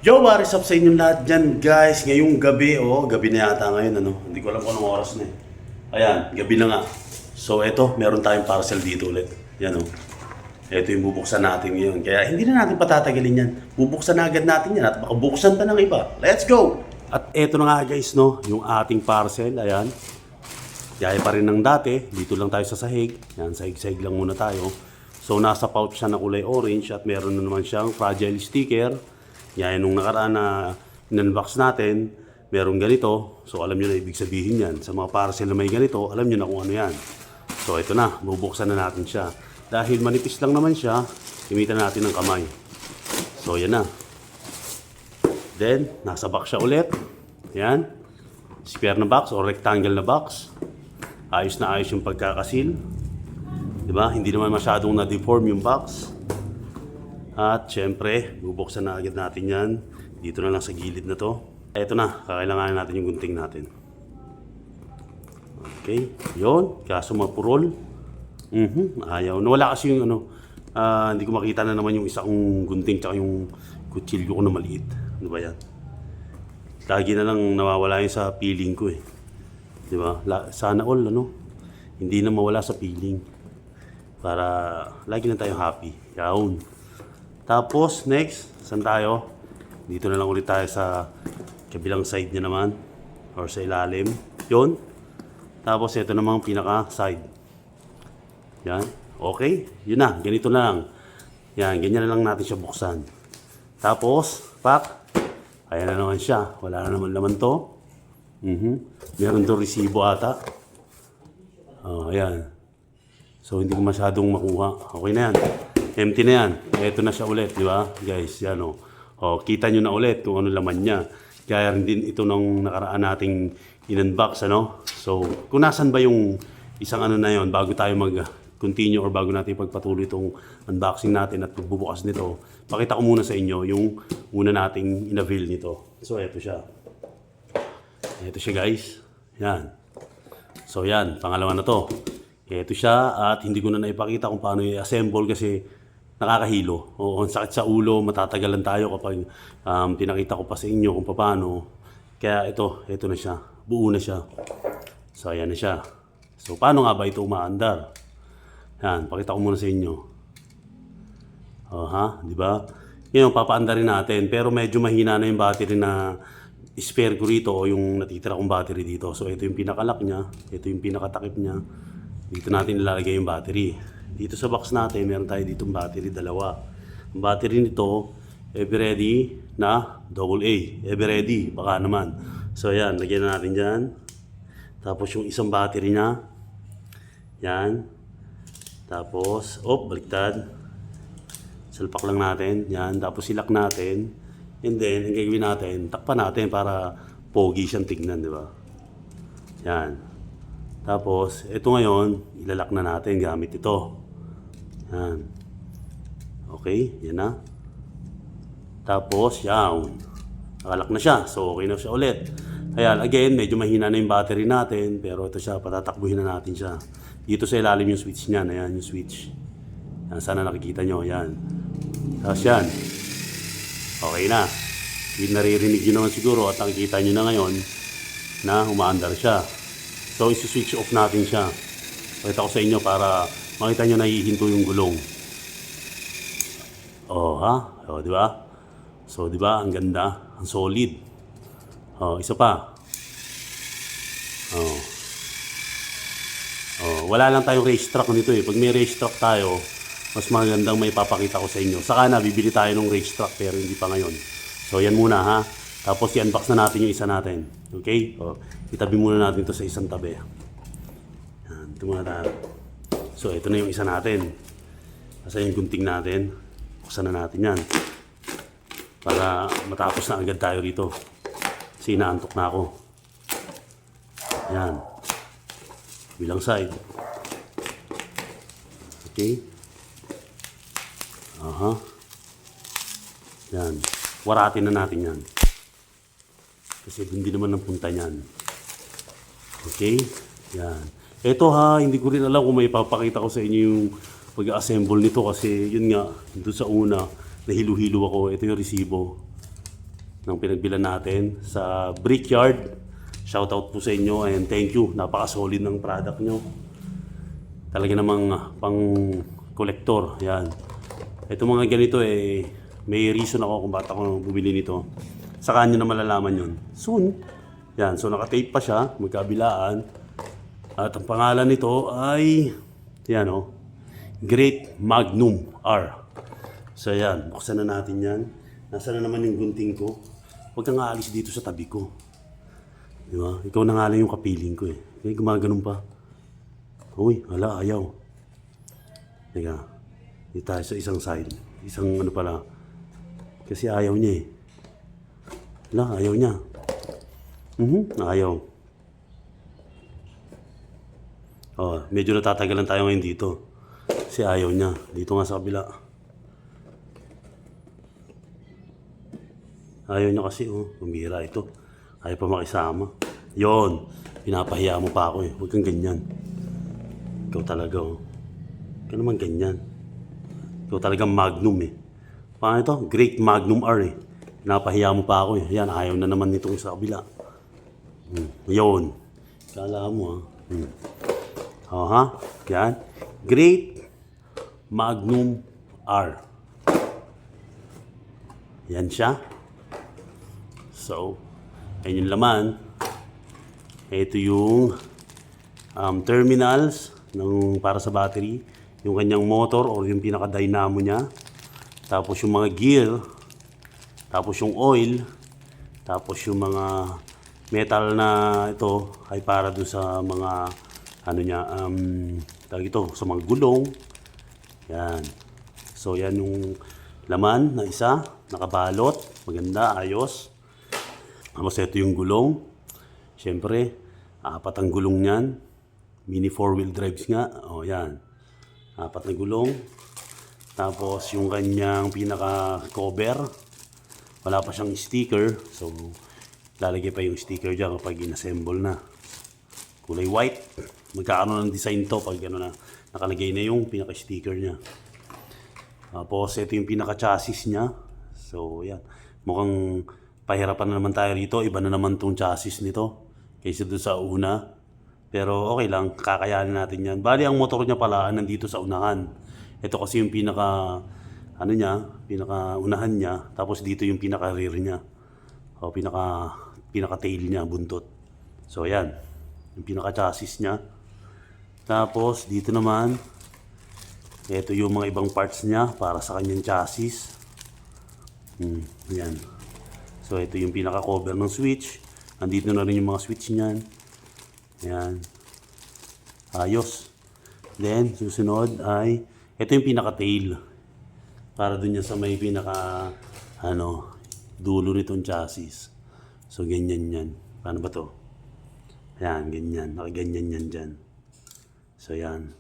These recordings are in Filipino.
Yo, what is up sa inyong lahat dyan, guys? Ngayong gabi, gabi na yata ngayon, ano? Hindi ko alam kung anong oras na eh. Ayan, gabi na nga. So, eto, meron tayong parcel dito ulit. Yan, oh. Ito yung bubuksan natin ngayon. Kaya hindi na natin patatagalin yan. Bubuksan na agad natin yan at baka buksan pa ng iba. Let's go! At eto na nga, guys, no? Yung ating parcel, ayan. Gaya pa rin ng dati. Dito lang tayo sa sahig. Yan, sahig-sahig lang muna tayo. So, nasa pouch siya na kulay orange at meron na naman siyang fragile sticker. Yan, nung nakaraan na in-unbox natin, merong ganito. So, alam nyo na ibig sabihin yan. Sa mga parcel na may ganito, alam nyo na kung ano yan. So, ito na. Bubuksan na natin siya. Dahil manipis lang naman siya, gamitan natin ng kamay. So, yan na. Then, nasa box siya ulit. Yan. Square na box o rectangle na box. Ayos na ayos yung pagkakasil. Diba? Hindi naman masyadong na-deform yung box. At syempre, bubuksan na agad natin yan. Dito na lang sa gilid na to. Eto na, kakailanganin natin yung gunting natin. Okay, yun. Kaso mapurol. Ayaw. Nawala kasi yung ano, hindi ko makita na naman yung isa kong gunting tsaka yung kutsilyo ko na maliit. Ano ba yan? Lagi na lang nawawala yun sa peeling ko eh. Diba? Sana all, ano? Hindi na mawala sa peeling. Para lagi na tayong happy. Yawn. Tapos, next, saan tayo? Dito na lang ulit tayo sa kabilang side niya naman. Or sa ilalim. Yun. Tapos, ito namang pinaka-side. Yan. Okay. Yun na. Ganito na lang. Yan. Ganyan na lang natin siya buksan. Tapos, pak. Ayan na naman siya. Wala na naman laman to. Meron doon resibo ata. Ayan. So, hindi ko masyadong makuha. Okay na yan. Empty na yan. Ito na siya ulit, di ba? Guys, yan o. Kita nyo na ulit kung ano laman niya. Kaya rin din ito nung nakaraan nating in-unbox, ano? So, kung nasan ba yung isang ano na yon bago tayo mag-continue or bago natin pagpatuloy itong unboxing natin at pagbubukas nito, pakita ko muna sa inyo yung una nating in-avail nito. So, ito siya. Ito siya, guys. Yan. So, yan. Pangalawa na to. Ito siya at hindi ko na naipakita kung paano i-assemble kasi nakakahilo. O ang sakit sa ulo, matatagalan tayo kapag pinakita ko pa sa inyo kung paano. Kaya ito na siya. Buo na siya. So, ayan na siya. So, paano nga ba ito umaandar? Yan, pakita ko muna sa inyo. Di ba? Ngayon, papaandarin natin. Pero medyo mahina na yung battery na spare ko rito o yung natitira kong battery dito. So, ito yung pinakalock niya. Ito yung pinakatakip niya. Dito natin ilalagay yung battery. Dito sa box natin, meron tayo ditong battery, dalawa. Ang battery nito, ever ready na AA. Ever ready, baka naman. So, ayan, lagyan na natin dyan. Tapos yung isang battery niya. Yan. Tapos, baliktad. Salpak lang natin. Yan. Tapos silak natin. And then, ang gagawin natin, takpan natin para pogi siyang tignan, di ba? Yan. Tapos, ito ngayon, ilalak na natin gamit ito. Yan. Okay, yan na. Tapos, yan. Nakalak na siya. So, okay na siya ulit. Ayan, again, medyo mahina na yung battery natin. Pero ito siya, patatakbuhin na natin siya. Dito sa ilalim yung switch niyan. Ayan, yung switch. Yan, sana nakikita nyo. Yan. Tapos yan. Okay na. Naririnig nyo naman siguro at nakikita nyo na ngayon na umaandar siya. So, isi-switch off natin siya. Pakita ko sa inyo para makita nyo na hihinto yung gulong. Di ba? So, di ba? Ang ganda. Ang solid. Isa pa. Wala lang tayong racetrack nito eh. Pag may racetrack tayo, mas magandang may papakita ko sa inyo. Saka na, bibili tayo ng racetrack pero hindi pa ngayon. So, yan muna ha. Tapos, i-unbox na natin yung isa natin. Okay? Itabi muna natin ito sa isang tabi. Yan, ito muna tayo. So, ito na yung isa natin. Kasi yung gunting natin, buksan na natin yan. Para matapos na agad tayo rito. Kasi inaantok na ako. Yan. Bilang side. Okay. Yan. Waratin na natin yan. Kasi hindi naman ang punta niyan. Okay? Yan. Ito hindi ko rin alam kung may papakita ko sa inyo yung pag-assemble nito kasi yun nga, doon sa una, nahilu-hilo ako. Ito yung resibo. ng pinagbilan natin sa Brickyard. Shoutout po sa inyo and thank you. Napaka-solid ng product nyo. Talaga namang pang kolektor. Yan. Ito mga ganito may reason ako kung bakit ako bumili nito. Sa kanya na malalaman yun. Soon. Yan. So nakatape pa siya. Magkabilaan. At ang pangalan nito ay yan Great Magnum R. So yan. Buksan na natin yan. Nasaan na naman yung gunting ko? Huwag kang aalis dito sa tabi ko. Diba? Ikaw na nga lang yung kapiling ko Kaya gumaganon pa. Uy, hala, ayaw. Teka, dito tayo sa isang side. Isang pala. Kasi ayaw niya Hala, ayaw niya. Ayaw. Oh, medyo natatagalan tayo ngayon dito. Kasi ayaw niya. Dito nga sa kabila. Ayaw niya kasi, bumira ito. Ayaw pa makisama. Yon, pinapahiya mo pa ako Huwag kang ganyan. Ikaw talaga Huwag ka naman ganyan. Ikaw talaga Magnum Paano ito? Great Magnum R Pinapahiya mo pa ako Yan, ayaw na naman nitong sa kabila. Yon. Kala mo Yan. Great Magnum R. Yan siya. So, ayan yung laman. Ito yung terminals para sa battery. Yung kanyang motor or yung pinaka-dynamo niya. Tapos yung mga gear. Tapos yung oil. Tapos yung mga metal na ito ay para doon sa mga tawag ito, sa mga gulong. Yan. So yan yung laman na isa. Nakabalot. Maganda, ayos. Tapos ito yung gulong. Siyempre, 4 ang gulong niyan. Mini 4-wheel drives nga. Yan. 4 na gulong. Tapos yung kanyang pinaka-cover. Wala pa siyang sticker. So, lalagay pa yung sticker dyan kapag in-assemble na. Kulay white. Magkakaroon ng design to pag nakalagay na yung pinaka-sticker niya. Tapos ito yung pinaka-chassis niya. So, yan. Mukhang pahirapan na naman tayo rito. Iba na naman tong chassis nito kaysa doon sa una. Pero okay lang, kakayanin natin yan. Bali, ang motor niya pala nandito sa unahan. Ito kasi yung pinaka-unahan niya. Tapos dito yung pinaka-rear niya. O pinaka-tail niya, buntot. So yan, yung pinaka-chassis niya. Tapos dito naman, ito yung mga ibang parts niya para sa kanyang chassis. Yan. So ito yung pinaka-cover ng switch. Andito na rin yung mga switch niyan. Yan. Ayos. Then, susunod ay, ito yung pinaka-tail. Para dun yan sa may dulo nitong chassis. So, ganyan yan. Paano ba to? Ayan, ganyan. Nakaganyan yan dyan. So, yan.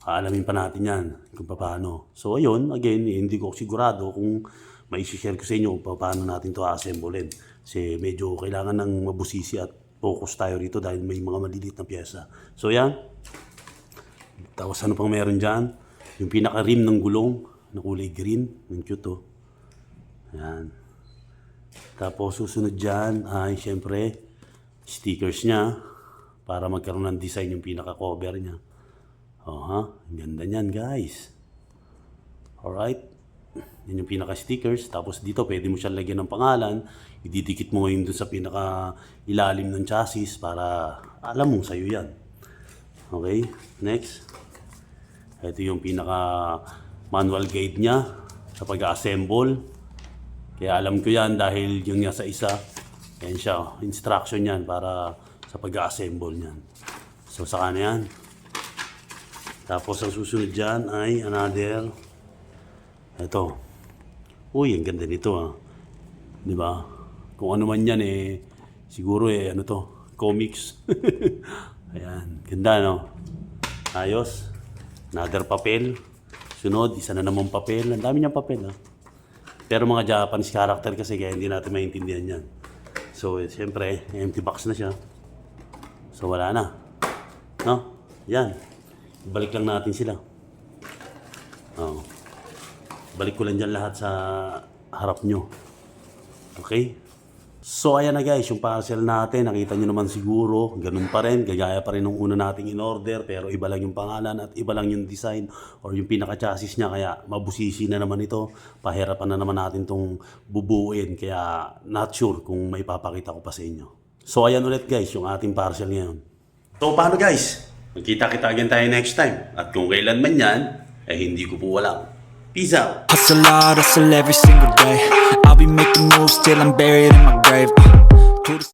Aalamin pa natin yan kung paano. So, ayun, again, hindi ko sigurado kung mai-share ko sa inyo kung paano natin to assemblein. Kasi medyo kailangan ng mabusisi at focus tayo rito dahil may mga maliliit na pyesa. So yan. Tapos ano pang meron dyan? Yung pinaka-rim ng gulong na kulay green. Ang cute Yan. Tapos susunod dyan ay syempre stickers niya para magkaroon ng design yung pinaka-cover niya. Ang ganda niyan guys. Alright. Yan yung pinaka-stickers. Tapos dito, pwede mo siya lagyan ng pangalan. Ididikit mo ngayon dun sa pinaka-ilalim ng chassis para alam mo sa'yo yan. Okay, next. Ito yung pinaka-manual guide niya sa pag-assemble. Kaya alam ko yan dahil yung nga sa isa. Yan siya, instruction yan para sa pag-assemble niyan. So, saka na yan. Tapos, ang susunod dyan ay another. Ito. Uy, ang ganda nito Di ba? Kung ano man yan siguro comics. Ayan, ganda Ayos. Another papel. Sunod, isa na naman papel. Ang dami niyang papel Pero mga Japanese character kasi kaya hindi natin maintindihan yan. So, siyempre, empty box na siya. So, wala na. Yan. Ibalik lang natin sila. Balik ko lang dyan lahat sa harap nyo. Okay? So ayan na guys, yung parcel natin, nakita nyo naman siguro, ganun pa rin, gagaya pa rin nung una nating in-order, pero iba lang yung pangalan at iba lang yung design or yung pinaka-chassis niya, kaya mabusisi na naman ito, pahirapan na naman natin tong bubuuin, kaya not sure kung may papakita ko pa sa inyo. So ayan ulit guys, yung ating parcel ngayon. So paano guys? Magkita-kita again tayo next time, at kung kailan man yan, hindi ko po alam. Peace out! Hustle hard, hustle every single day. I'll be making moves till I'm buried in my grave. To the